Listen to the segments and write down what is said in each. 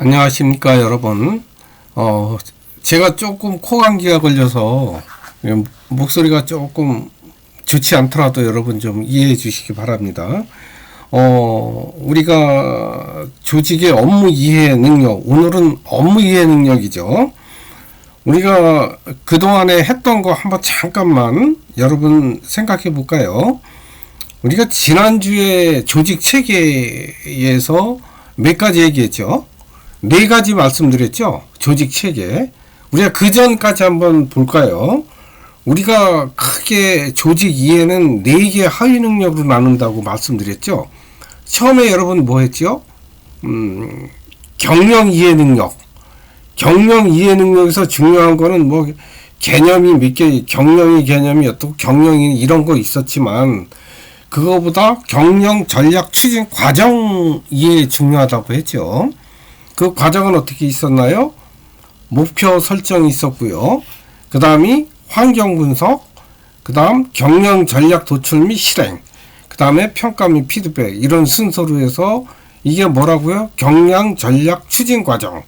안녕하십니까 여러분. 제가 조금 코감기가 걸려서 목소리가 조금 좋지 않더라도 여러분 좀 이해해 주시기 바랍니다. 우리가 조직의 업무 이해 능력, 오늘은 업무 이해 능력이죠. 우리가 그동안에 했던 거 한번 잠깐만 여러분 생각해 볼까요? 우리가 지난주에 조직 체계에서 몇 가지 얘기했죠? 네 가지 말씀드렸죠? 조직 체계. 우리가 그 전까지 한번 볼까요? 우리가 크게 조직 이해는 4개 하위 능력으로 나눈다고 말씀드렸죠? 처음에 여러분 뭐 했죠? 경영 이해 능력. 경영 이해 능력에서 중요한 거는 뭐 개념이 몇 개, 경영이 개념이 어떻고 경영이 이런 거 있었지만 그거보다 경영 전략 추진 과정 이해 중요하다고 했죠. 그 과정은 어떻게 있었나요? 목표 설정이 있었고요. 그 다음이 환경 분석, 그 다음 경영 전략 도출 및 실행, 그 다음에 평가 및 피드백, 이런 순서로 해서 이게 뭐라고요? 경영 전략 추진 과정.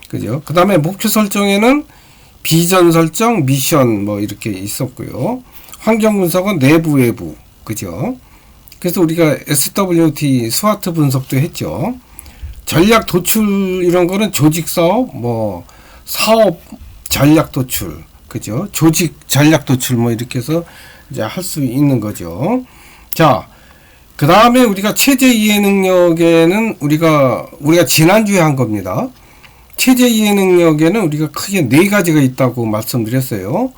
그죠? 그 다음에 목표 설정에는 비전 설정, 미션 뭐 이렇게 있었고요. 환경 분석은 내부, 외부. 그죠? 그래서 우리가 SWT, 스와트 분석도 했죠. 전략 도출 이런 거는 조직 사업, 뭐 사업 전략 도출, 그죠? 조직 전략 도출 뭐 이렇게 해서 이제 할 수 있는 거죠. 자, 그 다음에 우리가 체제 이해 능력에는 우리가 지난주에 한 겁니다. 체제 이해 능력에는 우리가 크게 4가지가 있다고 말씀드렸어요.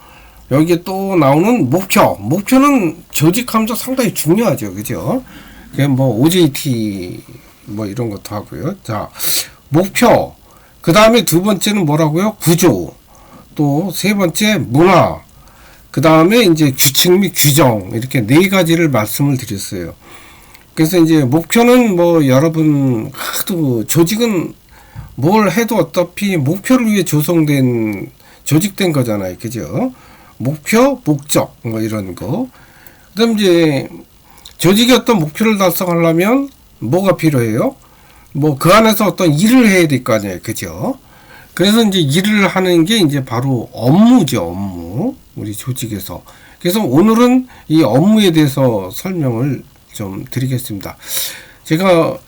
여기에 또 나오는 목표는 조직하면서 상당히 중요하죠, 그죠? 그게 뭐 OJT 뭐 이런 것도 하고요. 자, 목표. 그 다음에 두 번째는 뭐라고요? 구조. 또 세 번째 문화. 그 다음에 이제 규칙 및 규정. 이렇게 4가지를 말씀을 드렸어요. 그래서 이제 목표는 뭐 여러분 하도 조직은 뭘 해도 어차피 목표를 위해 조직된 거잖아요. 그죠? 목표, 목적 뭐 이런 거. 그다음 이제 조직이 어떤 목표를 달성하려면 뭐가 필요해요? 뭐 그 안에서 어떤 일을 해야 될 거 아니에요. 그죠? 그래서 이제 일을 하는 게 이제 바로 업무죠. 업무. 우리 조직에서. 그래서 오늘은 이 업무에 대해서 설명을 좀 드리겠습니다. 제가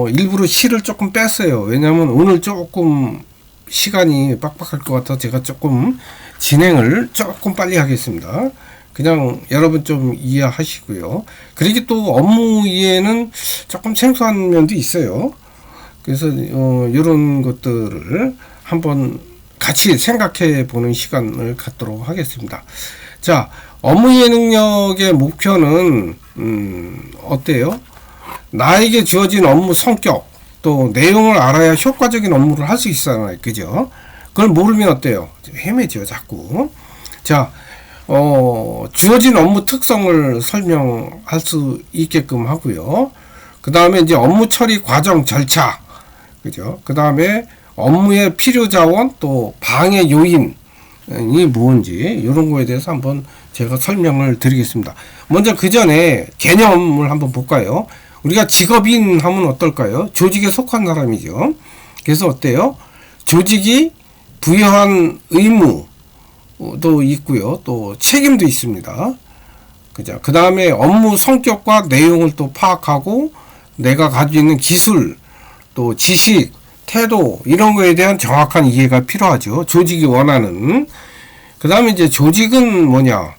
일부러 시를 조금 뺐어요. 왜냐면 오늘 조금 시간이 빡빡할 것 같아서 제가 조금 진행을 조금 빨리 하겠습니다. 그냥 여러분 좀 이해하시고요. 그리고 또 업무 이해는 조금 생소한 면도 있어요. 그래서 이런 것들을 한번 같이 생각해 보는 시간을 갖도록 하겠습니다. 자, 업무 이해 능력의 목표는 어때요? 나에게 주어진 업무 성격, 또 내용을 알아야 효과적인 업무를 할 수 있잖아요. 그죠? 그걸 모르면 어때요? 헤매죠, 자꾸. 자, 주어진 업무 특성을 설명할 수 있게끔 하고요. 그 다음에 이제 업무 처리 과정 절차. 그죠? 그 다음에 업무의 필요 자원, 또 방해 요인이 뭔지, 이런 거에 대해서 한번 제가 설명을 드리겠습니다. 먼저 그 전에 개념을 한번 볼까요? 우리가 직업인 하면 어떨까요? 조직에 속한 사람이죠. 그래서 어때요? 조직이 부여한 의무도 있고요. 또 책임도 있습니다. 그죠? 그 다음에 업무 성격과 내용을 또 파악하고 내가 가지고 있는 기술, 또 지식, 태도 이런 거에 대한 정확한 이해가 필요하죠. 조직이 원하는. 그 다음에 이제 조직은 뭐냐?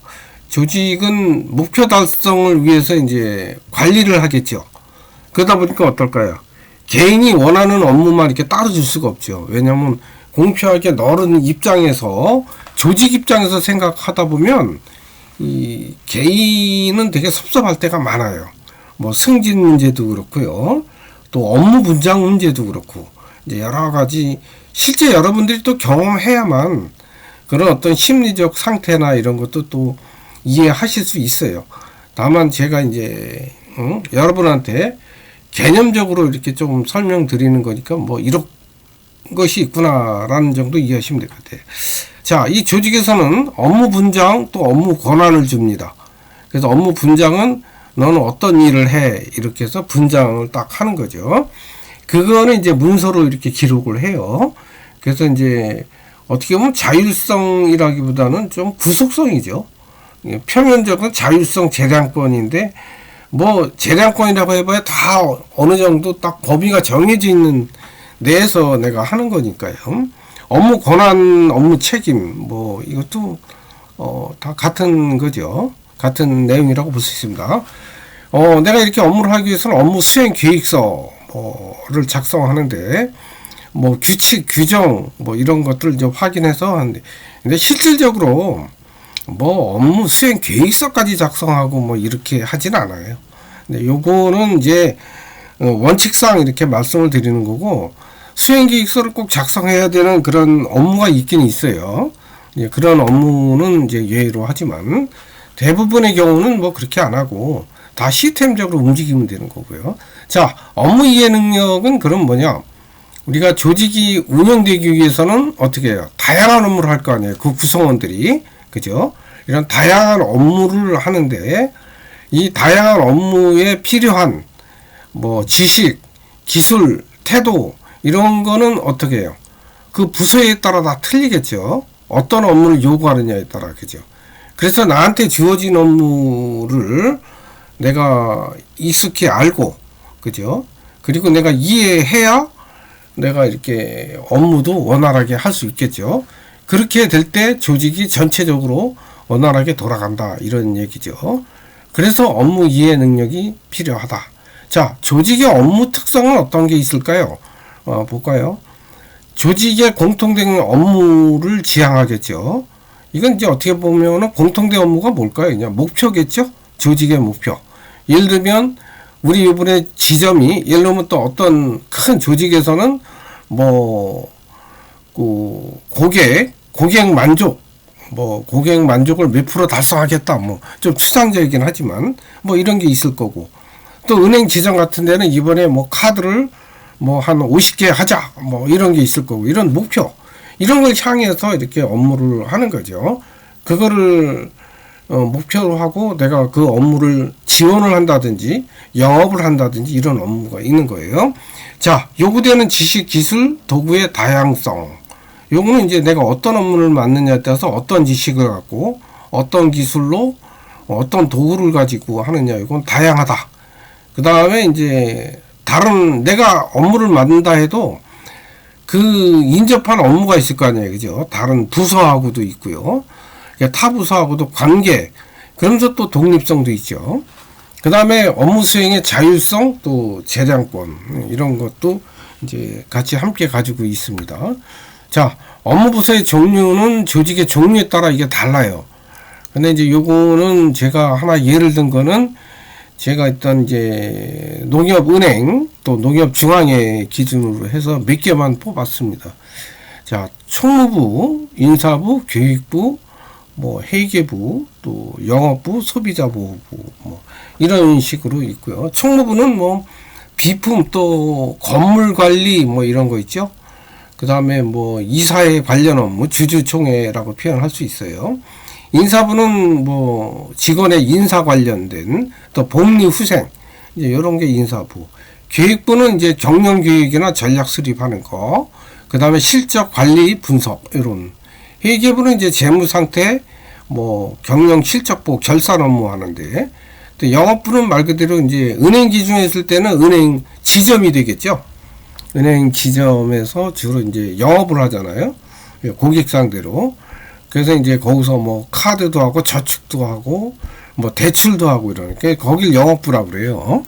조직은 목표 달성을 위해서 이제 관리를 하겠죠. 그러다 보니까 어떨까요? 개인이 원하는 업무만 이렇게 따라줄 수가 없죠. 왜냐하면 공평하게 너른 입장에서 조직 입장에서 생각하다 보면 이 개인은 되게 섭섭할 때가 많아요. 뭐 승진 문제도 그렇고요. 또 업무 분장 문제도 그렇고 이제 여러 가지 실제 여러분들이 또 경험해야만 그런 어떤 심리적 상태나 이런 것도 또 이해하실 수 있어요. 다만 제가 이제 여러분한테 개념적으로 이렇게 좀 설명드리는 거니까 뭐 이런 것이 있구나라는 정도 이해하시면 될 것 같아요. 자, 이 조직에서는 업무 분장 또 업무 권한을 줍니다. 그래서 업무 분장은 너는 어떤 일을 해 이렇게 해서 분장을 딱 하는 거죠. 그거는 이제 문서로 이렇게 기록을 해요. 그래서 이제 어떻게 보면 자율성이라기보다는 좀 구속성이죠. 표면적으로 자율성 재량권인데 뭐 재량권이라고 해봐야 다 어느 정도 딱 범위가 정해져 있는 내에서 내가 하는 거니까요. 업무 권한, 업무 책임 뭐 이것도 다 같은 거죠. 같은 내용이라고 볼 수 있습니다. 내가 이렇게 업무를 하기 위해서는 업무 수행 계획서를 작성하는데 뭐 규칙, 규정 뭐 이런 것들을 이제 확인해서 하는데, 근데 실질적으로 뭐 업무 수행 계획서까지 작성하고 뭐 이렇게 하진 않아요. 근데 요거는 이제 원칙상 이렇게 말씀을 드리는 거고, 수행 계획서를 꼭 작성해야 되는 그런 업무가 있긴 있어요. 그런 업무는 이제 예외로 하지만 대부분의 경우는 뭐 그렇게 안 하고 다 시스템적으로 움직이면 되는 거고요. 자, 업무 이해 능력은 그럼 뭐냐? 우리가 조직이 운영되기 위해서는 어떻게 해요? 다양한 업무를 할 거 아니에요. 그 구성원들이. 그죠? 이런 다양한 업무를 하는데 이 다양한 업무에 필요한 뭐 지식, 기술, 태도 이런 거는 어떻게 해요? 그 부서에 따라 다 틀리겠죠. 어떤 업무를 요구하느냐에 따라. 그죠? 그래서 나한테 주어진 업무를 내가 익숙히 알고, 그죠? 그리고 내가 이해해야 내가 이렇게 업무도 원활하게 할 수 있겠죠. 그렇게 될 때 조직이 전체적으로 원활하게 돌아간다, 이런 얘기죠. 그래서 업무 이해 능력이 필요하다. 자, 조직의 업무 특성은 어떤 게 있을까요? 볼까요? 조직의 공통된 업무를 지향하겠죠. 이건 이제 어떻게 보면은 공통된 업무가 뭘까요? 그냥 목표겠죠? 조직의 목표. 예를 들면, 우리 이번에 지점이, 예를 들면 또 어떤 큰 조직에서는 뭐, 고객 만족, 뭐, 고객 만족을 몇 프로 달성하겠다. 뭐, 좀 추상적이긴 하지만, 뭐 이런 게 있을 거고. 또 은행 지점 같은 데는 이번에 뭐 카드를 뭐 한 50개 하자. 뭐 이런 게 있을 거고. 이런 목표. 이런 걸 향해서 이렇게 업무를 하는 거죠. 그거를 목표로 하고 내가 그 업무를 지원을 한다든지 영업을 한다든지 이런 업무가 있는 거예요. 자, 요구되는 지식, 기술, 도구의 다양성. 요거는 이제 내가 어떤 업무를 맡느냐에 따라서 어떤 지식을 갖고 어떤 기술로 어떤 도구를 가지고 하느냐, 이건 다양하다. 그 다음에 이제 다른 내가 업무를 맡는다 해도 그 인접한 업무가 있을 거 아니에요. 그죠? 다른 부서하고도 있고요. 타 부서하고도 관계, 그러면서 또 독립성도 있죠. 그 다음에 업무 수행의 자율성, 또 재량권, 이런 것도 이제 같이 함께 가지고 있습니다. 자, 업무 부서의 종류는 조직의 종류에 따라 이게 달라요. 근데 이제 요거는 제가 하나 예를 든 거는 제가 일단 이제 농협은행 또 농협중앙회 기준으로 해서 몇 개만 뽑았습니다. 자, 총무부, 인사부, 교육부, 뭐 회계부, 또 영업부, 소비자보호부, 뭐 이런 식으로 있고요. 총무부는 뭐 비품 또 건물 관리 뭐 이런 거 있죠. 그 다음에 뭐 이사회 관련 업무, 주주총회라고 표현할 수 있어요. 인사부는 뭐 직원의 인사 관련된 또 복리 후생 이제 이런 게 인사부. 교육부는 이제 경영 교육이나 전략 수립하는 거. 그 다음에 실적 관리 분석 이런. 회계부는 이제 재무 상태 뭐 경영 실적 보고 결산 업무 하는데, 또 영업부는 말 그대로 이제 은행 기준에 있을 때는 은행 지점이 되겠죠. 은행 지점에서 주로 이제 영업을 하잖아요. 고객 상대로. 그래서 이제 거기서 뭐 카드도 하고 저축도 하고 뭐 대출도 하고 이러니까 거길 영업부라고 그래요.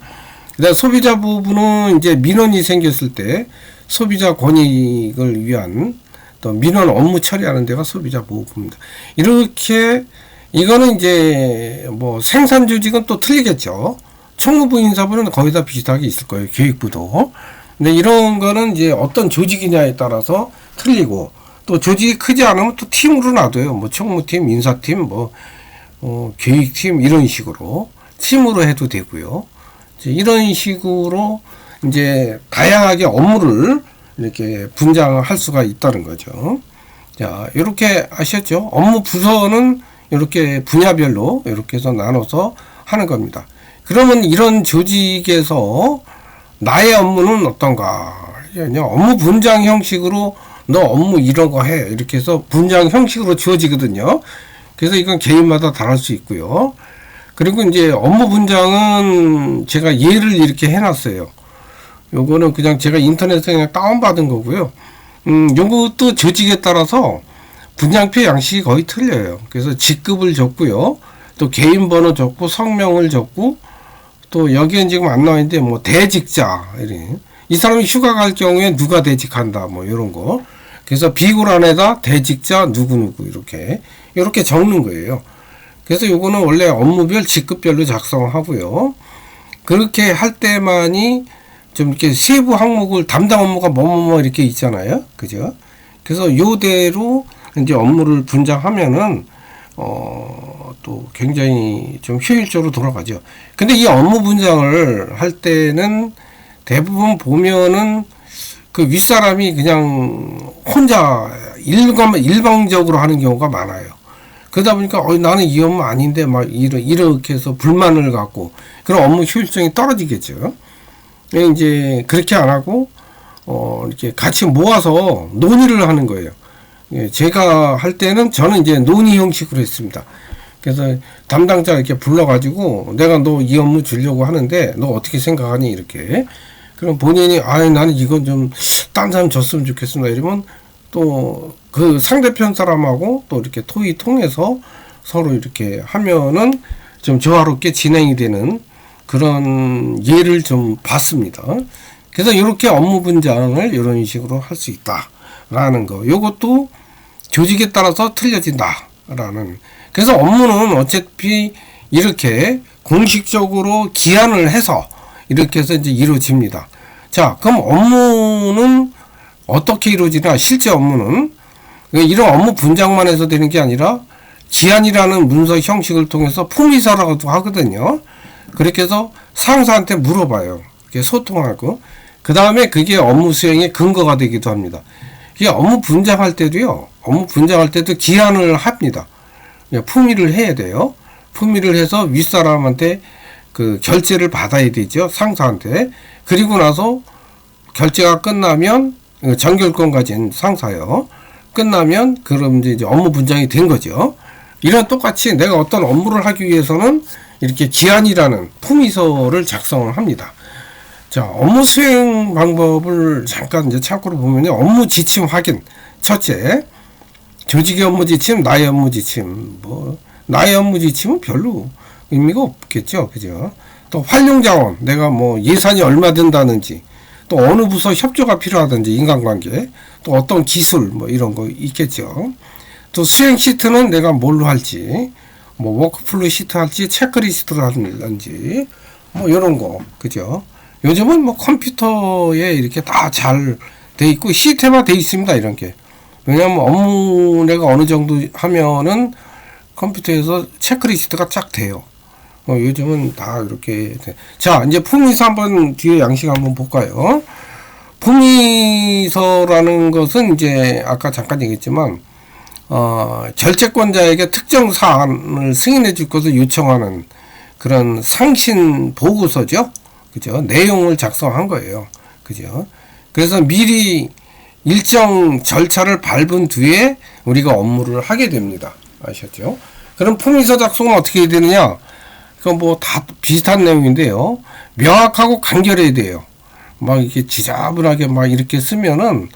그다음 소비자 보호부는 이제 민원이 생겼을 때 소비자 권익을 위한 또 민원 업무 처리하는 데가 소비자 보호부입니다. 이렇게 이거는 이제 뭐 생산 조직은 또 틀리겠죠. 총무부, 인사부는 거의 다 비슷하게 있을 거예요. 교육부도. 근데 이런 거는 이제 어떤 조직이냐에 따라서 틀리고, 또 조직이 크지 않으면 또 팀으로 놔둬요. 뭐 총무팀, 인사팀, 뭐 교육팀 이런 식으로 팀으로 해도 되고요. 이런 식으로 이제 다양하게 업무를 이렇게 분장할 수가 있다는 거죠. 자, 이렇게 아셨죠? 업무 부서는 이렇게 분야별로 이렇게 해서 나눠서 하는 겁니다. 그러면 이런 조직에서 나의 업무는 어떤가. 그냥 업무 분장 형식으로 너 업무 이런 거 해. 이렇게 해서 분장 형식으로 주어지거든요. 그래서 이건 개인마다 다를 수 있고요. 그리고 이제 업무 분장은 제가 예를 이렇게 해놨어요. 요거는 그냥 제가 인터넷에서 그냥 다운받은 거고요. 요것도 조직에 따라서 분장표 양식이 거의 틀려요. 그래서 직급을 적고요. 또 개인 번호 적고 성명을 적고 또 여기엔 지금 안 나와 있는데 뭐 대직자 이 사람이 휴가 갈 경우에 누가 대직한다 뭐 이런 거. 그래서 비고란에다 대직자 누구누구 이렇게 적는 거예요. 그래서 요거는 원래 업무별 직급별로 작성하고요. 그렇게 할 때만이 좀 이렇게 세부 항목을 담당 업무가 뭐뭐뭐 이렇게 있잖아요. 그죠? 그래서 요대로 이제 업무를 분장하면은 또 굉장히 좀 효율적으로 돌아가죠. 근데 이 업무 분장을 할 때는 대부분 보면은 그 윗사람이 그냥 혼자 일방적으로 하는 경우가 많아요. 그러다 보니까 나는 이 업무 아닌데 막 이렇게 해서 불만을 갖고 그런 업무 효율성이 떨어지겠죠. 이제 그렇게 안 하고 이렇게 같이 모아서 논의를 하는 거예요. 제가 할 때는 저는 이제 논의 형식으로 했습니다. 그래서 담당자 이렇게 불러가지고 내가 너 이 업무 주려고 하는데 너 어떻게 생각하니 이렇게. 그럼 본인이 나는 이건 좀 딴 사람 줬으면 좋겠습니다. 이러면 또 그 상대편 사람하고 또 이렇게 토의 통해서 서로 이렇게 하면은 좀 조화롭게 진행이 되는 그런 예를 좀 봤습니다. 그래서 이렇게 업무 분장을 이런 식으로 할 수 있다라는 거. 요것도 조직에 따라서 틀려진다라는. 그래서 업무는 어차피 이렇게 공식적으로 기한을 해서 이렇게 해서 이제 이루어집니다. 자, 그럼 업무는 어떻게 이루어지나? 실제 업무는 이런 업무 분장만 해서 되는 게 아니라 기한이라는 문서 형식을 통해서 품위서라고도 하거든요. 그렇게 해서 상사한테 물어봐요. 이렇게 소통하고 그 다음에 그게 업무 수행의 근거가 되기도 합니다. 이게 업무 분장할 때도요. 업무 분장할 때도 기한을 합니다. 품위를 해야 돼요. 품위를 해서 윗사람한테 그 결제를 받아야 되죠. 상사한테. 그리고 나서 결제가 끝나면 전결권 가진 상사요. 끝나면 그럼 이제 업무 분장이 된 거죠. 이런 똑같이 내가 어떤 업무를 하기 위해서는 이렇게 기한이라는 품위서를 작성을 합니다. 자, 업무 수행 방법을 잠깐 이제 참고로 보면요. 업무 지침 확인. 첫째, 조직의 업무 지침, 나의 업무 지침. 나의 업무 지침은 별로 의미가 없겠죠. 그죠? 또 활용 자원. 내가 뭐 예산이 얼마 든다는지, 또 어느 부서 협조가 필요하든지 인간관계, 또 어떤 기술 뭐 이런 거 있겠죠. 또 수행 시트는 내가 뭘로 할지, 뭐 워크플로우 시트 할지, 체크리스트를 하든지, 뭐 이런 거. 그죠? 요즘은 뭐 컴퓨터에 이렇게 다 잘 돼 있고 시스템화 돼 있습니다. 이런 게. 왜냐하면 업무 내가 어느 정도 하면은 컴퓨터에서 체크리스트가 쫙 돼요. 요즘은 다 이렇게 돼. 자, 이제 품위서 한번 뒤에 양식 한번 볼까요? 품위서라는 것은 이제 아까 잠깐 얘기했지만 결재권자에게 특정 사안을 승인해 줄 것을 요청하는 그런 상신 보고서죠. 그죠? 내용을 작성한 거예요. 그죠? 그래서 미리 일정 절차를 밟은 뒤에 우리가 업무를 하게 됩니다. 아셨죠? 그럼 품위서 작성은 어떻게 해야 되느냐? 그건 뭐 다 비슷한 내용인데요. 명확하고 간결해야 돼요. 막 이렇게 지저분하게 막 이렇게 쓰면은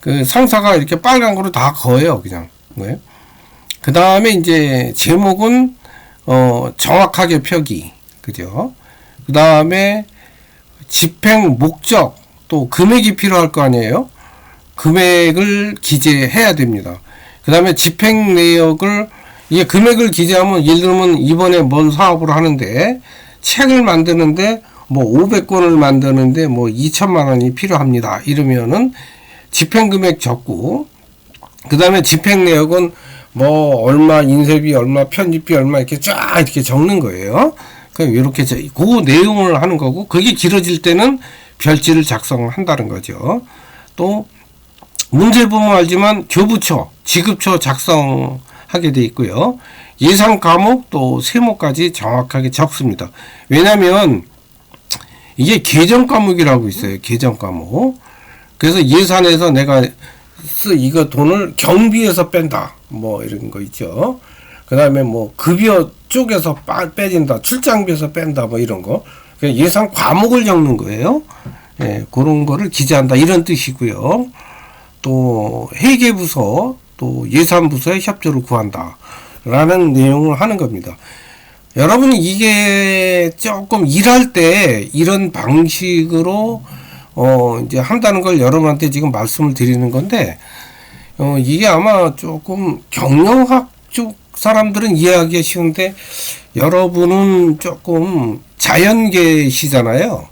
그 상사가 이렇게 빨간 거로 다 그어요. 그냥. 네. 그 다음에 이제 제목은 정확하게 표기. 그죠? 그 다음에 집행 목적 또 금액이 필요할 거 아니에요. 금액을 기재해야 됩니다. 그 다음에 집행 내역을 이게 금액을 기재하면 예를 들면 이번에 뭔 사업을 하는데 책을 만드는데 뭐 500권을 만드는데 뭐 2천만 원이 필요합니다. 이러면은 집행 금액 적고 그 다음에 집행 내역은 뭐 얼마 인쇄비 얼마 편집비 얼마 이렇게 쫙 이렇게 적는 거예요. 그럼 이렇게 그 내용을 하는 거고 그게 길어질 때는 별지를 작성한다는 거죠. 또 문제를 보면 알지만 교부처, 지급처 작성하게 돼 있고요. 예상 과목 또 세모까지 정확하게 적습니다. 왜냐하면 이게 계정 과목이라고 있어요. 계정 과목. 그래서 예산에서 내가 이거 돈을 경비에서 뺀다. 뭐 이런 거 있죠. 그 다음에 뭐 급여 쪽에서 빼진다. 출장비에서 뺀다. 뭐 이런 거. 예산 과목을 적는 거예요. 예, 그런 거를 기재한다. 이런 뜻이고요. 또 회계부서 또 예산부서의 협조를 구한다. 라는 내용을 하는 겁니다. 여러분이 이게 조금 일할 때 이런 방식으로 이제 한다는 걸 여러분한테 지금 말씀을 드리는 건데 이게 아마 조금 경영학 쪽 사람들은 이해하기가 쉬운데 여러분은 조금 자연계시잖아요.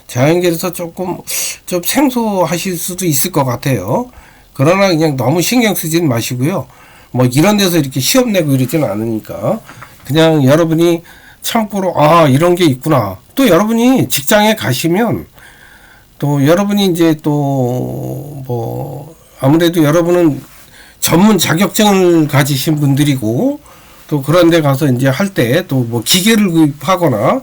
자연계에서 조금 좀 생소하실 수도 있을 것 같아요. 그러나 그냥 너무 신경 쓰지는 마시고요. 뭐 이런 데서 이렇게 시험 내고 이러지는 않으니까 그냥 여러분이 참고로 이런 게 있구나. 또 여러분이 직장에 가시면 또 여러분이 이제 또 뭐 아무래도 여러분은 전문 자격증을 가지신 분들이고 또 그런 데 가서 이제 할 때 또 뭐 기계를 구입하거나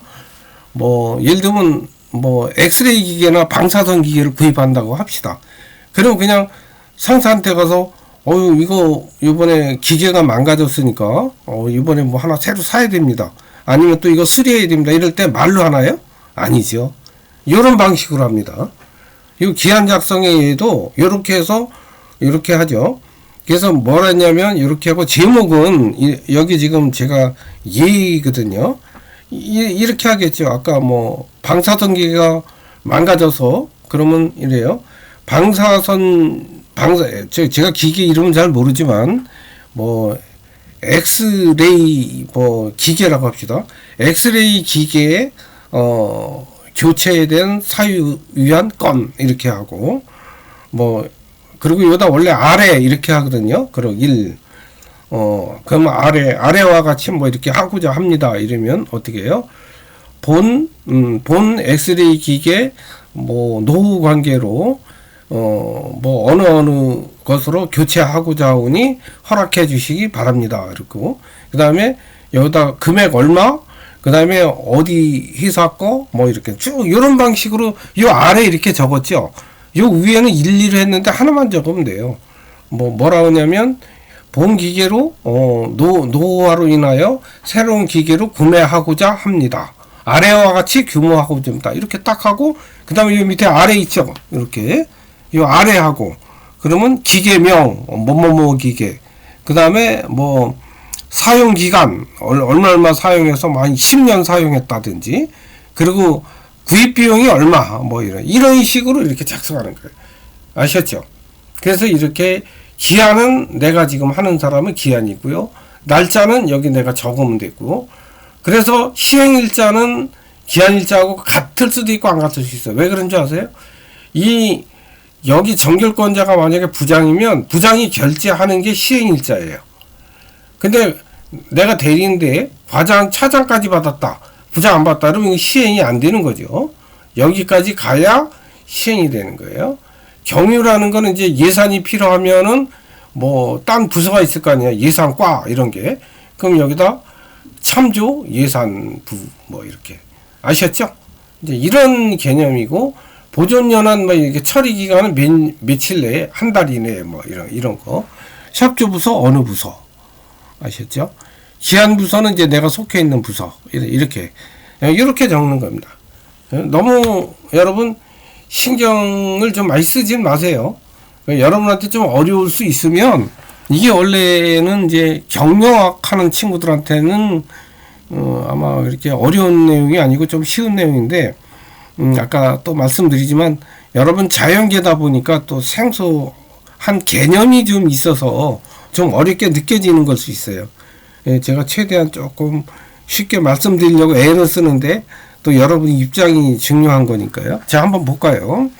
뭐 예를 들면 뭐 엑스레이 기계나 방사선 기계를 구입한다고 합시다. 그럼 그냥 상사한테 가서 이거 이번에 기계가 망가졌으니까 이번에 뭐 하나 새로 사야 됩니다. 아니면 또 이거 수리해야 됩니다. 이럴 때 말로 하나요? 아니죠. 이런 방식으로 합니다. 이 기한 작성에도 이렇게 해서 이렇게 하죠. 그래서 뭘 했냐면 이렇게 하고 제목은 여기 지금 제가 예거든요. 이렇게 하겠죠. 아까 뭐 방사선 기계가 망가져서 그러면 이래요. 제가 기계 이름은 잘 모르지만 뭐 엑스레이 뭐 기계라고 합시다. 엑스레이 기계에 교체에 대한 사유 위한 건 이렇게 하고 뭐 그리고 여기다 원래 아래 이렇게 하거든요. 그리고 그러면 아래와 같이 뭐 이렇게 하고자 합니다. 이러면 어떻게 해요? 본 엑스레이 기계 뭐 노후 관계로 뭐 어느 것으로 교체하고자 하오니 허락해 주시기 바랍니다. 그리고 그 다음에 여기다 금액 얼마, 그 다음에 어디 회사 거 뭐 이렇게 쭉 이런 방식으로 요 아래 이렇게 적었죠. 요 위에는 일일이 했는데 하나만 적으면 돼요. 뭐라 하냐면 본 기계로 노후화로 인하여 새로운 기계로 구매하고자 합니다. 아래와 같이 규모하고 좀 다 이렇게 딱 하고 그 다음에 요 밑에 아래 있죠. 이렇게 요 아래 하고 그러면 기계명 뭐뭐뭐 기계 그 다음에 뭐 사용 기간 얼마 사용해서 한 10년 사용했다든지 그리고 구입 비용이 얼마 뭐 이런 식으로 이렇게 작성하는 거예요. 아셨죠? 그래서 이렇게 기한은 내가 지금 하는 사람은 기한이고요. 날짜는 여기 내가 적으면 되고 그래서 시행일자는 기한일자하고 같을 수도 있고 안 같을 수 있어요. 왜 그런지 아세요? 여기 정결권자가 만약에 부장이면 부장이 결제하는 게 시행일자예요. 근데 내가 대리인데 과장, 차장까지 받았다. 부장 안 받았다. 그러면 이거 시행이 안 되는 거죠. 여기까지 가야 시행이 되는 거예요. 경유라는 거는 이제 예산이 필요하면은 뭐 딴 부서가 있을 거 아니야. 예산과 이런 게. 그럼 여기다 참조 예산부 뭐 이렇게. 아셨죠? 이제 이런 개념이고 보존연한 뭐 이렇게 처리 기간은 며칠 내에 한 달 이내에 뭐 이런 거. 협조부서 어느 부서. 아셨죠? 기한부서는 이제 내가 속해 있는 부서. 이렇게 적는 겁니다. 너무 여러분 신경을 좀 많이 쓰진 마세요. 여러분한테 좀 어려울 수 있으면 이게 원래는 이제 경영학 하는 친구들한테는 아마 이렇게 어려운 내용이 아니고 좀 쉬운 내용인데 아까 또 말씀드리지만 여러분 자연계다 보니까 또 생소한 개념이 좀 있어서 좀 어렵게 느껴지는 걸 수 있어요. 제가 최대한 조금 쉽게 말씀드리려고 애를 쓰는데 또 여러분 입장이 중요한 거니까요. 자, 한번 볼까요?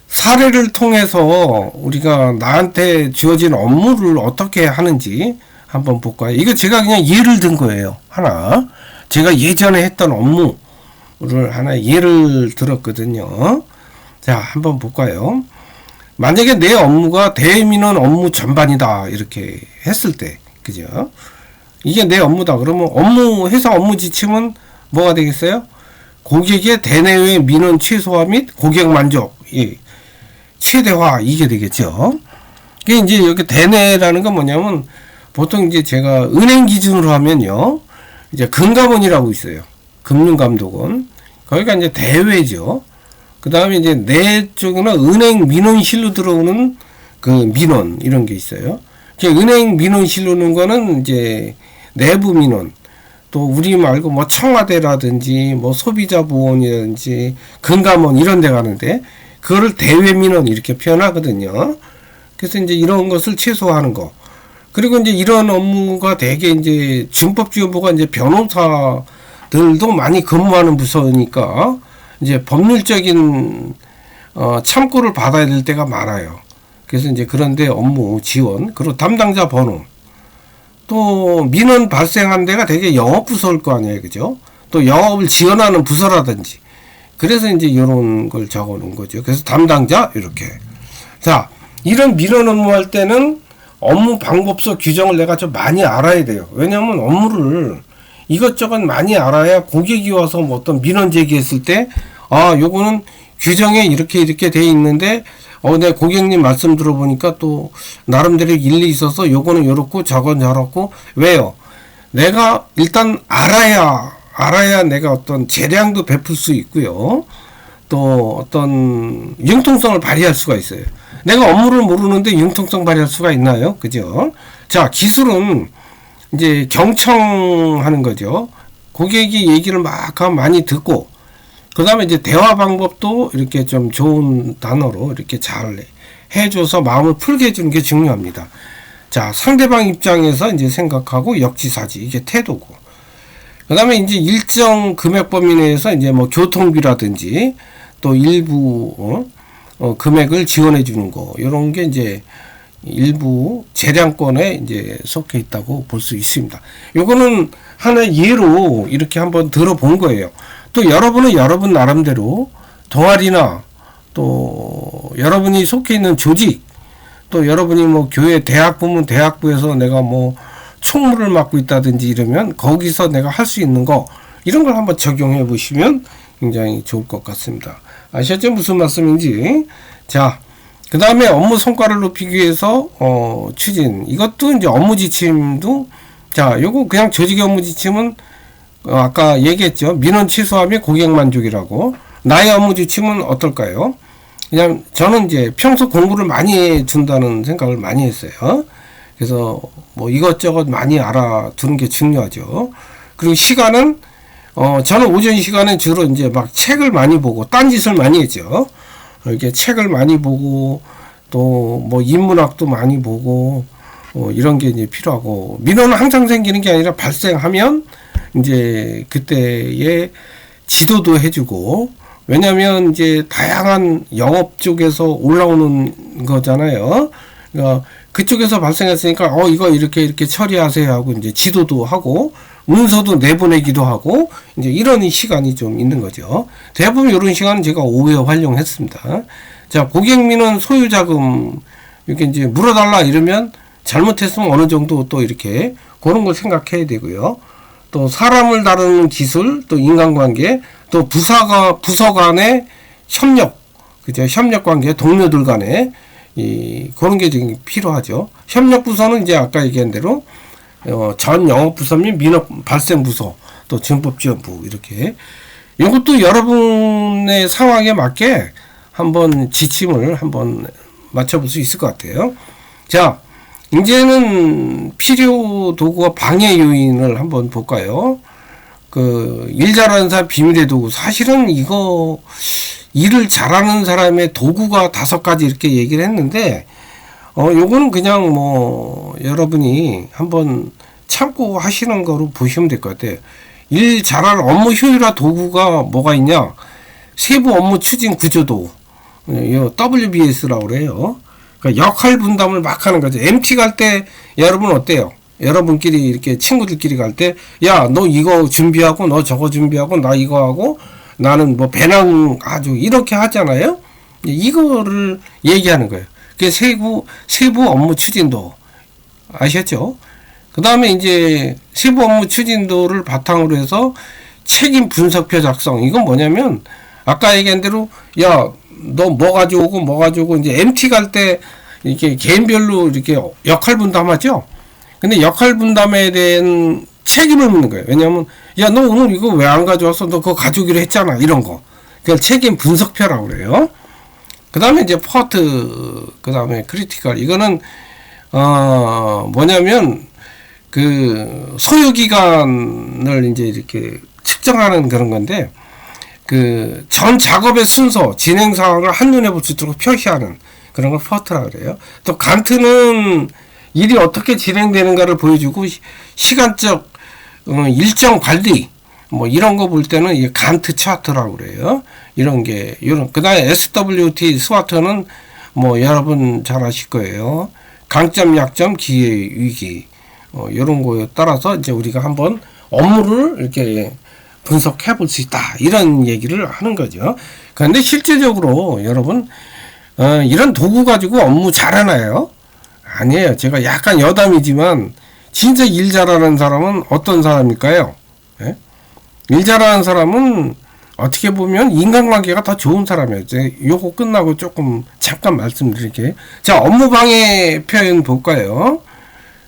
사례를 통해서 우리가 나한테 주어진 업무를 어떻게 하는지 한번 볼까요? 이거 제가 그냥 예를 든 거예요. 하나. 제가 예전에 했던 업무를 하나 예를 들었거든요. 자, 한번 볼까요? 만약에 내 업무가 대민원 업무 전반이다. 이렇게 했을 때. 그죠? 이게 내 업무다. 그러면 회사 업무 지침은 뭐가 되겠어요? 고객의 대내외 민원 최소화 및 고객 만족 최대화 이게 되겠죠. 이게 이제 여기 대내라는 건 뭐냐면 보통 이제 제가 은행 기준으로 하면요. 이제 금감원이라고 있어요. 금융감독원. 거기가 이제 대외죠. 그 다음에 이제 내 쪽에는 은행 민원실로 들어오는 그 민원 이런 게 있어요. 은행 민원실로 오는 거는 이제 내부 민원. 또 우리 말고 뭐 청와대라든지 뭐 소비자보호원이라든지 금감원 이런 데 가는데 그거를 대외 민원 이렇게 표현하거든요. 그래서 이제 이런 것을 최소화하는 거. 그리고 이제 이런 업무가 되게 이제 준법지원부가 이제 변호사들도 많이 근무하는 부서니까 이제 법률적인 참고를 받아야 될 때가 많아요. 그래서 이제 그런데 업무 지원 그리고 담당자 번호 또 민원 발생한 데가 되게 영업부서일 거 아니에요, 그죠? 또 영업을 지원하는 부서라든지 그래서 이제 이런 걸 적어놓은 거죠. 그래서 담당자 이렇게 자 이런 민원 업무할 때는 업무 방법서 규정을 내가 좀 많이 알아야 돼요. 왜냐하면 업무를 이것저것 많이 알아야 고객이 와서 뭐 어떤 민원 제기했을 때 요거는 규정에 이렇게 돼 있는데 내 고객님 말씀 들어보니까 또 나름대로 일리 있어서 요거는 요렇고 저건 저렇고 왜요? 내가 일단 알아야 내가 어떤 재량도 베풀 수 있고요. 또 어떤 융통성을 발휘할 수가 있어요. 내가 업무를 모르는데 융통성 발휘할 수가 있나요? 그죠? 자, 기술은 이제 경청하는 거죠. 고객이 얘기를 막 하면 많이 듣고 그 다음에 이제 대화 방법도 이렇게 좀 좋은 단어로 이렇게 잘 해줘서 마음을 풀게 해주는 게 중요합니다. 자, 상대방 입장에서 이제 생각하고 역지사지, 이게 태도고. 그 다음에 이제 일정 금액 범위 내에서 이제 뭐 교통비라든지 또 일부, 금액을 지원해 주는 거, 요런 게 이제 일부 재량권에 이제 속해 있다고 볼 수 있습니다. 요거는 하나의 예로 이렇게 한번 들어본 거예요. 또 여러분은 여러분 나름대로 동아리나 또 여러분이 속해 있는 조직 또 여러분이 뭐 교회 대학부면 대학부에서 내가 뭐 총무를 맡고 있다든지 이러면 거기서 내가 할 수 있는 거 이런 걸 한번 적용해 보시면 굉장히 좋을 것 같습니다. 아셨죠? 무슨 말씀인지. 자, 그 다음에 업무 성과를 높이기 위해서 추진 이것도 이제 업무 지침도 자 요거 그냥 조직의 업무 지침은 아까 얘기했죠. 민원 취소하면 고객 만족이라고. 나의 업무 지침은 어떨까요? 그냥 저는 이제 평소 공부를 많이 해준다는 생각을 많이 했어요. 그래서 뭐 이것저것 많이 알아두는 게 중요하죠. 그리고 시간은 저는 오전 시간에 주로 이제 막 책을 많이 보고 딴짓을 많이 했죠. 이렇게 책을 많이 보고 또 뭐 인문학도 많이 보고 이런 게 이제 필요하고 민원은 항상 생기는 게 아니라 발생하면 이제 그때의 지도도 해주고 왜냐하면 이제 다양한 영업 쪽에서 올라오는 거잖아요. 그러니까 그쪽에서 발생했으니까 이거 이렇게 처리하세요 하고 이제 지도도 하고 문서도 내보내기도 하고 이제 이런 시간이 좀 있는 거죠. 대부분 이런 시간은 제가 오후에 활용했습니다. 자, 고객 민원 소유자금 이렇게 이제 물어달라 이러면 잘못했으면 어느 정도 또 이렇게 그런 걸 생각해야 되고요. 또 사람을 다루는 기술, 또 인간관계, 또 부서 간의 협력, 그죠? 협력 관계, 동료들 간에 그런 게 되게 필요하죠. 협력 부서는 이제 아까 얘기한 대로 전 영업 부서 및 민원 발생 부서, 또 준법지원부 이렇게 이것도 여러분의 상황에 맞게 한번 지침을 한번 맞춰볼 수 있을 것 같아요. 자, 이제는 필요 도구와 방해 요인을 한번 볼까요? 일 잘하는 사람 비밀의 도구. 사실은 이거 일을 잘하는 사람의 도구가 5가지 이렇게 얘기를 했는데, 요거는 그냥 뭐 여러분이 한번 참고하시는 거로 보시면 될 것 같아요. 일 잘하는 업무 효율화 도구가 뭐가 있냐? 세부 업무 추진 구조도, WBS라고 그래요. 그러니까 역할 분담을 막 하는 거죠. MT 갈 때 여러분 어때요? 여러분끼리 이렇게 친구들끼리 갈 때 야, 너 이거 준비하고 너 저거 준비하고 나 이거 하고 나는 뭐 배낭 아주 이렇게 하잖아요. 이거를 얘기하는 거예요. 그게 세부 업무 추진도 아셨죠? 그 다음에 이제 세부 업무 추진도를 바탕으로 해서 책임 분석표 작성. 이건 뭐냐면 아까 얘기한 대로 야 너 뭐 가져오고 뭐 가져오고 이제 MT 갈 때 이렇게 개인별로 이렇게 역할 분담하죠. 근데 역할 분담에 대한 책임을 묻는 거예요. 왜냐하면 야 너 오늘 이거 왜 안 가져왔어? 너 그거 가져오기로 했잖아. 이런 거. 그걸 책임 분석표라고 그래요. 그 다음에 이제 퍼트, 그 다음에 크리티컬. 이거는 뭐냐면 그 소요 기간을 이제 이렇게 측정하는 그런 건데, 그 전 작업의 순서, 진행 상황을 한눈에 볼 수 있도록 표시하는 그런 걸 퍼트라고 그래요. 또 간트는 일이 어떻게 진행되는가를 보여주고 시간적 일정 관리 뭐 이런 거 볼 때는 이 간트 차트라고 그래요. 이런 게 그다음에 SWT 스와트는 뭐 여러분 잘 아실 거예요. 강점, 약점, 기회, 위기 이런 거에 따라서 이제 우리가 한번 업무를 이렇게 분석해 볼 수 있다 이런 얘기를 하는 거죠. 그런데 실제적으로 여러분 이런 도구 가지고 업무 잘하나요? 아니에요. 제가 약간 여담이지만 진짜 일 잘하는 사람은 어떤 사람일까요? 예? 일 잘하는 사람은 어떻게 보면 인간관계가 더 좋은 사람이에요. 요거 끝나고 조금 잠깐 말씀드릴게요. 자, 업무방해 표현 볼까요?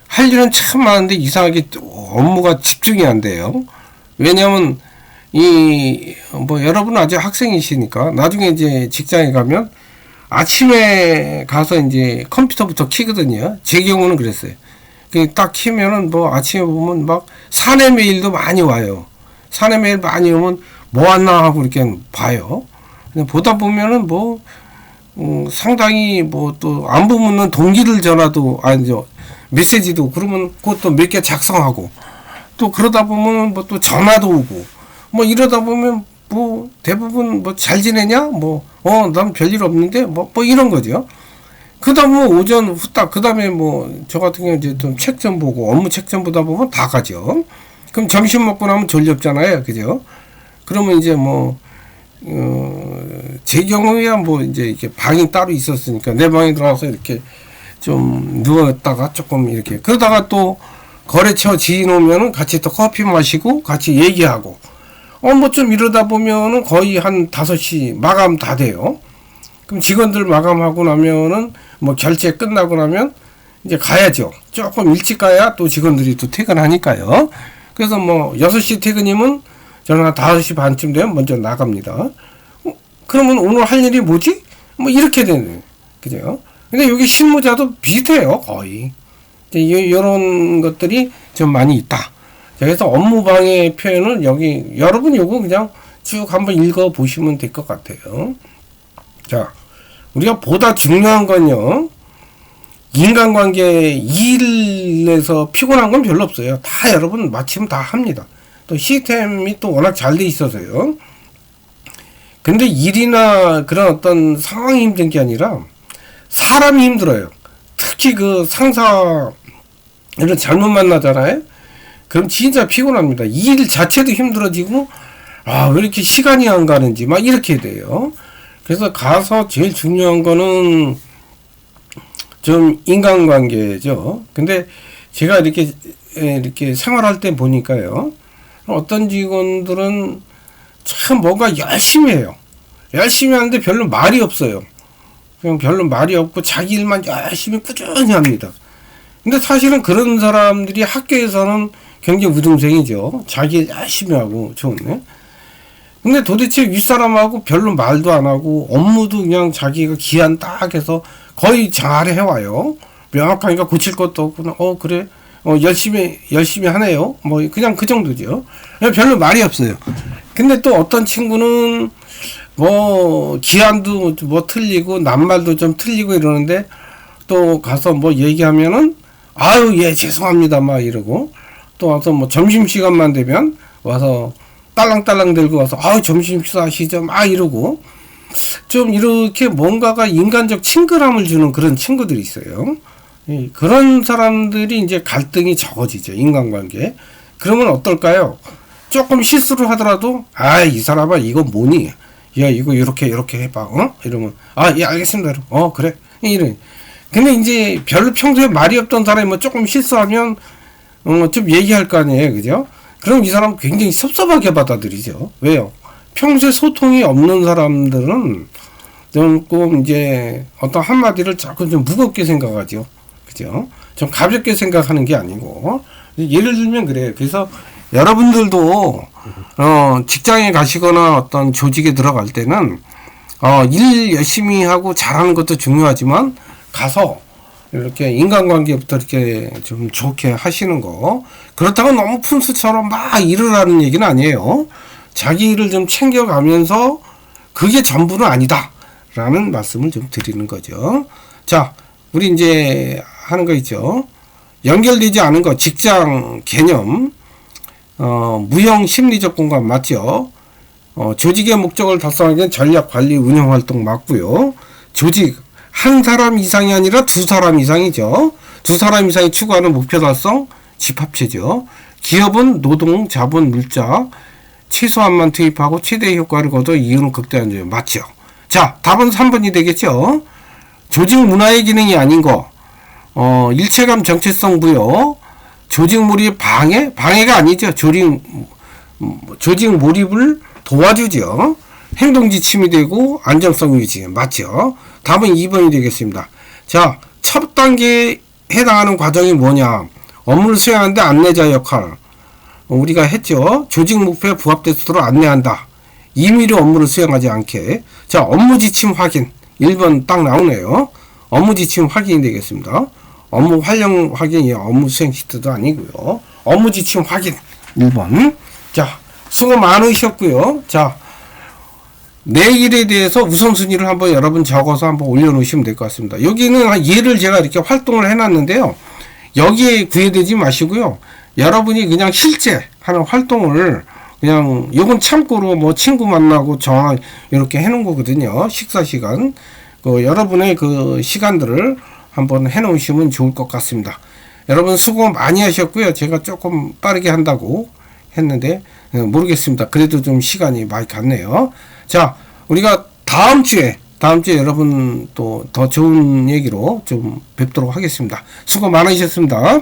할 일은 참 많은데 이상하게 업무가 집중이 안 돼요. 왜냐면 뭐 여러분 아직 학생이시니까 나중에 이제 직장에 가면 아침에 가서 이제 컴퓨터부터 키거든요. 제 경우는 그랬어요. 딱 키면은 뭐 아침에 보면 막 사내 메일도 많이 와요. 사내 메일 많이 오면 뭐 왔나 하고 이렇게 봐요. 보다 보면은 뭐 상당히 뭐 또 안부 묻는 동기들 전화도 아니죠, 메시지도 그러면 그것도 몇 개 작성하고 또 그러다 보면 뭐 또 전화도 오고 뭐 이러다 보면 뭐 대부분 뭐 잘 지내냐 뭐 난 별일 없는데 뭐 이런 거죠. 그다음 뭐 오전 후딱 그다음에 뭐 저 같은 경우 이제 좀 책 좀 보고 업무 책 좀 보다 보면 다 가죠. 그럼 점심 먹고 나면 졸렵잖아요, 그죠? 그러면 이제 뭐 제 경우에야 뭐 이제 이렇게 방이 따로 있었으니까 내 방에 들어가서 이렇게 좀 누웠다가 조금 이렇게 그러다가 또 거래처 지인 오면은 같이 또 커피 마시고 같이 얘기하고 뭐 좀 이러다 보면은 거의 한 5시 마감 다 돼요. 그럼 직원들 마감하고 나면은 뭐 결제 끝나고 나면 이제 가야죠. 조금 일찍 가야 또 직원들이 또 퇴근하니까요. 그래서 뭐 6시 퇴근이면 저는 한 5시 반쯤 되면 먼저 나갑니다. 그러면 오늘 할 일이 뭐지? 뭐 이렇게 되는, 그죠? 근데 여기 실무자도 비슷해요, 거의. 이런 것들이 좀 많이 있다. 그래서 업무방해 표현을 여기, 여러분 요거 그냥 쭉 한번 읽어 보시면 될 것 같아요. 자, 우리가 보다 중요한 건요, 인간관계 일에서 피곤한 건 별로 없어요. 다 여러분 마침 다 합니다. 또 시스템이 또 워낙 잘 돼 있어서요. 근데 일이나 그런 어떤 상황이 힘든 게 아니라 사람이 힘들어요. 특히 그 상사를 잘못 만나잖아요. 그럼 진짜 피곤합니다. 일 자체도 힘들어지고 왜 이렇게 시간이 안 가는지 막 이렇게 돼요. 그래서 가서 제일 중요한 거는 좀 인간관계죠. 근데 제가 이렇게 생활할 때 보니까요, 어떤 직원들은 참 뭔가 열심히 해요. 열심히 하는데 별로 말이 없어요. 그냥 별로 말이 없고 자기 일만 열심히 꾸준히 합니다. 근데 사실은 그런 사람들이 학교에서는 굉장히 우등생이죠. 자기 일 열심히 하고 좋네. 근데 도대체 윗사람하고 별로 말도 안 하고 업무도 그냥 자기가 기한 딱 해서 거의 잘 해와요. 명확하니까 고칠 것도 없고 그래 열심히 하네요. 뭐 그냥 그 정도죠. 별로 말이 없어요. 근데 또 어떤 친구는 뭐 기한도 뭐 틀리고 낱말도 좀 틀리고 이러는데 또 가서 뭐 얘기하면은 예 죄송합니다 막 이러고 또 와서 뭐 점심시간만 되면 와서 딸랑딸랑 들고 와서 점심 식사하시죠 막 이러고 좀 이렇게 뭔가가 인간적 친근함을 주는 그런 친구들이 있어요. 그런 사람들이 이제 갈등이 적어지죠, 인간관계. 그러면 어떨까요? 조금 실수를 하더라도 이 사람아 이거 뭐니? 야 이거 이렇게 해봐. 이러면 예 알겠습니다. 그래 이래. 근데 이제 별로 평소에 말이 없던 사람이 뭐 조금 실수하면 좀 얘기할 거 아니에요, 그죠? 그럼 이 사람 굉장히 섭섭하게 받아들이죠. 왜요? 평소에 소통이 없는 사람들은 조금 이제 어떤 한마디를 자꾸 좀 무겁게 생각하죠. 그죠? 좀 가볍게 생각하는 게 아니고. 예를 들면 그래요. 그래서 여러분들도, 직장에 가시거나 어떤 조직에 들어갈 때는, 일 열심히 하고 잘하는 것도 중요하지만, 가서, 이렇게 인간관계부터 이렇게 좀 좋게 하시는 거. 그렇다고 너무 푼수처럼 막 일을 하는 얘기는 아니에요. 자기 일을 좀 챙겨가면서 그게 전부는 아니다. 라는 말씀을 좀 드리는 거죠. 자, 우리 이제 하는 거 있죠. 연결되지 않은 거, 직장 개념, 무형 심리적 공간 맞죠? 조직의 목적을 달성하기 위한 전략 관리 운영 활동 맞고요. 조직, 한 사람 이상이 아니라 두 사람 이상이죠. 두 사람 이상이 추구하는 목표 달성, 집합체죠. 기업은 노동, 자본, 물자, 최소한만 투입하고 최대 효과를 거둬 이윤을 극대화하는 점 맞죠. 자, 답은 3번이 되겠죠. 조직 문화의 기능이 아닌 거, 일체감 정체성 부여, 조직 몰입 방해가 아니죠. 조직 몰입을 도와주죠. 행동 지침이 되고 안정성 유지 맞죠. 답은 2번이 되겠습니다. 자, 첫 단계에 해당하는 과정이 뭐냐? 업무를 수행하는데 안내자 역할 우리가 했죠. 조직 목표에 부합되도록 안내한다. 임의로 업무를 수행하지 않게. 자, 업무 지침 확인 1번 딱 나오네요. 업무 지침 확인이 되겠습니다. 업무 활용 확인이 업무 수행 시트도 아니고요. 업무 지침 확인 1번. 자, 수고 많으셨고요. 자, 내일에 대해서 우선순위를 한번 여러분 적어서 한번 올려놓으시면 될 것 같습니다. 여기는 예를 제가 이렇게 활동을 해놨는데요. 여기에 구애되지 마시고요. 여러분이 그냥 실제 하는 활동을 그냥 요건 참고로 뭐 친구 만나고 이렇게 해놓은 거거든요. 식사 시간. 여러분의 그 시간들을 한번 해놓으시면 좋을 것 같습니다. 여러분 수고 많이 하셨고요. 제가 조금 빠르게 한다고 했는데 모르겠습니다. 그래도 좀 시간이 많이 갔네요. 자, 우리가 다음 주에 여러분 또 더 좋은 얘기로 좀 뵙도록 하겠습니다. 수고 많으셨습니다.